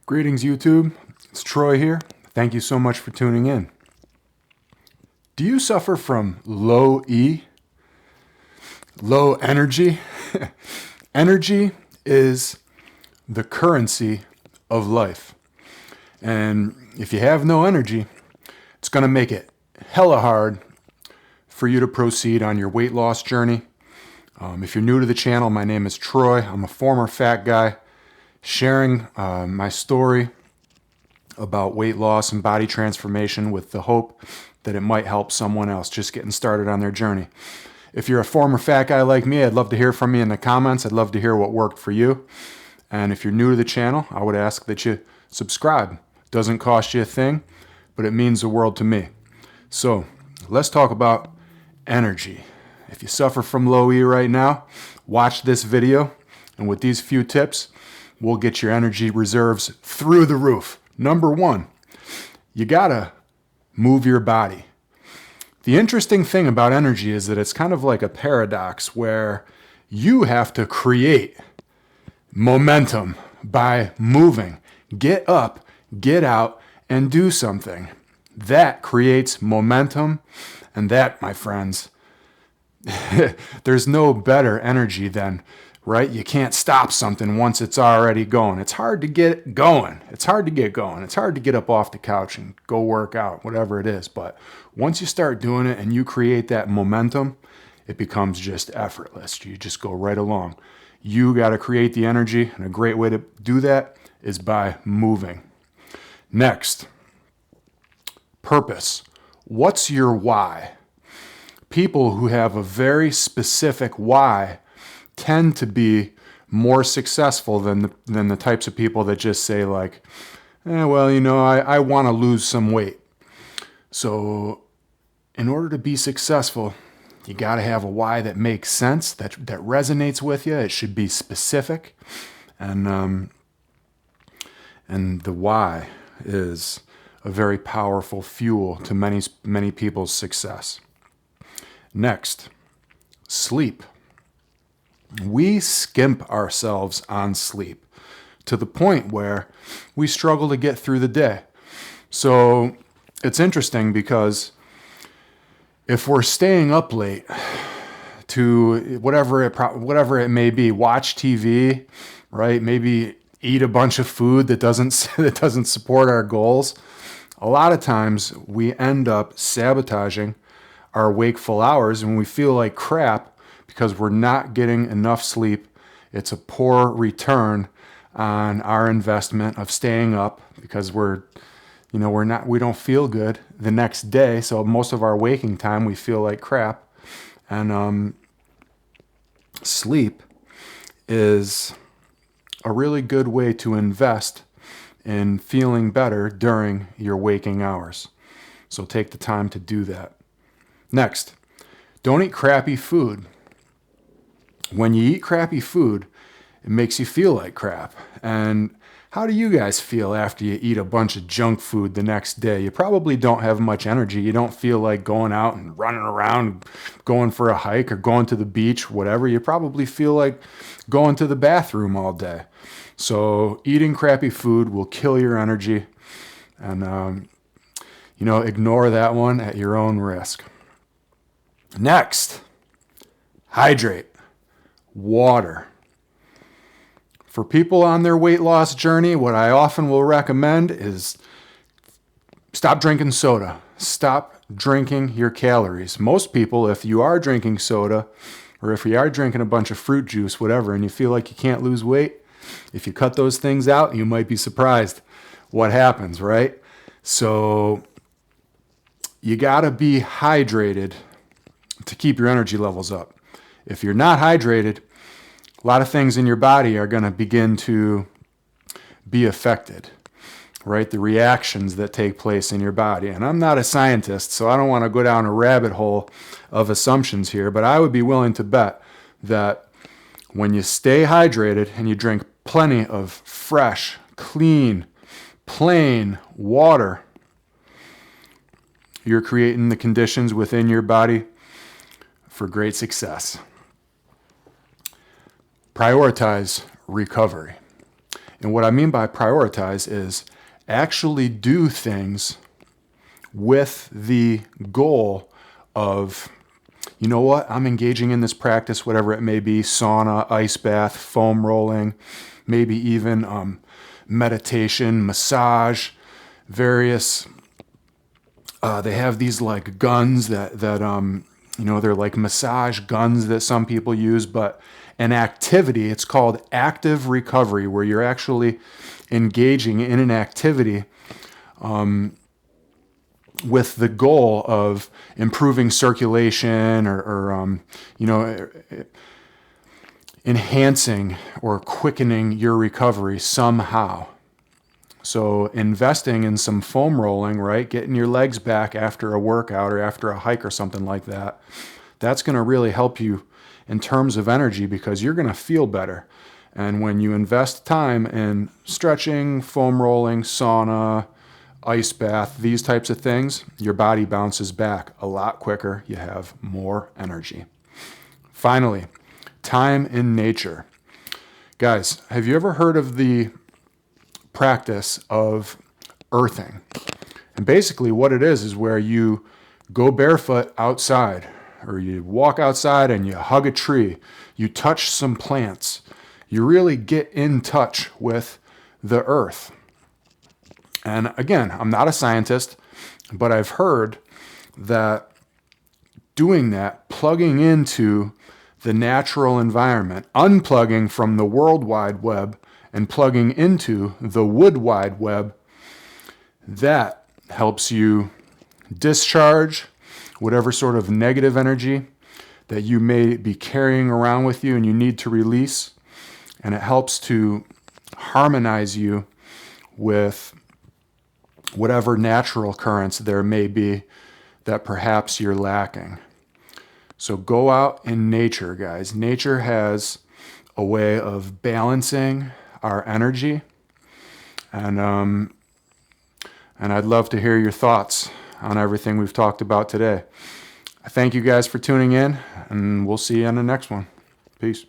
Greetings, YouTube. It's Troy here. Thank you so much for tuning in. Do you suffer from low E? Low energy? Energy is the currency of life. And if you have no energy, it's going to make it hella hard for you to proceed on your weight loss journey. If you're new to the channel, my name is Troy. I'm a former fat guy sharing my story about weight loss and body transformation with the hope that it might help someone else just getting started on their journey. If you're a former fat guy like me, I'd love to hear from you in the comments. I'd love to hear what worked for you. And if you're new to the channel, I would ask that you subscribe. Doesn't cost you a thing, but it means the world to me. So let's talk about energy. If you suffer from low E right now, watch this video, and with these few tips, we'll get your energy reserves through the roof. Number one, you gotta move your body. The interesting thing about energy is that it's kind of like a paradox where you have to create momentum by moving. Get up, get out, and do something. That creates momentum, and that, my friends, there's no better energy than, right? You can't stop something once it's already going. It's hard to get going. It's hard to get up off the couch and go work out, whatever it is. But once you start doing it and you create that momentum, it becomes just effortless. You just go right along. You got to create the energy, and a great way to do that is by moving. Next, purpose. What's your why? People who have a very specific why tend to be more successful than the types of people that just say like, I want to lose some weight. So in order to be successful, you got to have a why that makes sense, that resonates with you. It should be specific. And the why is a very powerful fuel to many people's success. Next, sleep. We skimp ourselves on sleep to the point where we struggle to get through the day. So it's interesting because if we're staying up late to whatever it may be, watch TV, right? Maybe eat a bunch of food that doesn't support our goals. A lot of times we end up sabotaging our wakeful hours and we feel like crap because we're not getting enough sleep. It's a poor return on our investment of staying up because we don't feel good the next day. So most of our waking time, we feel like crap. And sleep is a really good way to invest in feeling better during your waking hours. So take the time to do that. Next, don't eat crappy food. When you eat crappy food, it makes you feel like crap. And how do you guys feel after you eat a bunch of junk food the next day? You probably don't have much energy. You don't feel like going out and running around, going for a hike or going to the beach, whatever. You probably feel like going to the bathroom all day. So eating crappy food will kill your energy. And, ignore that one at your own risk. Next, hydrate. Water. For people on their weight loss journey, what I often will recommend is stop drinking soda. Stop drinking your calories. Most people, if you are drinking soda or if you are drinking a bunch of fruit juice, whatever, and you feel like you can't lose weight, if you cut those things out, you might be surprised what happens, right? So you got to be hydrated to keep your energy levels up. If you're not hydrated, a lot of things in your body are going to begin to be affected, right? The reactions that take place in your body. And I'm not a scientist, so I don't want to go down a rabbit hole of assumptions here, but I would be willing to bet that when you stay hydrated and you drink plenty of fresh, clean, plain water, you're creating the conditions within your body for great success. Prioritize recovery. And what I mean by prioritize is actually do things with the goal of, you know what, I'm engaging in this practice, whatever it may be, sauna, ice bath, foam rolling, maybe even meditation, massage, various, they have these like guns that they're like massage guns that some people use, but an activity, it's called active recovery, where you're actually engaging in an activity with the goal of improving circulation or enhancing or quickening your recovery somehow. So investing in some foam rolling, right? Getting your legs back after a workout or after a hike or something like that. That's going to really help you in terms of energy because you're going to feel better. And when you invest time in stretching, foam rolling, sauna, ice bath, these types of things, your body bounces back a lot quicker. You have more energy. Finally, time in nature. Guys, have you ever heard of the practice of earthing? And basically what it is where you go barefoot outside, or you walk outside and you hug a tree, you touch some plants, you really get in touch with the earth. And again, I'm not a scientist, but I've heard that doing that, plugging into the natural environment, unplugging from the World Wide Web and plugging into the Wood Wide Web, that helps you discharge whatever sort of negative energy that you may be carrying around with you and you need to release. And it helps to harmonize you with whatever natural currents there may be that perhaps you're lacking. So go out in nature, guys. Nature has a way of balancing our energy. And I'd love to hear your thoughts on everything we've talked about today. I thank you guys for tuning in, and we'll see you on the next one. Peace.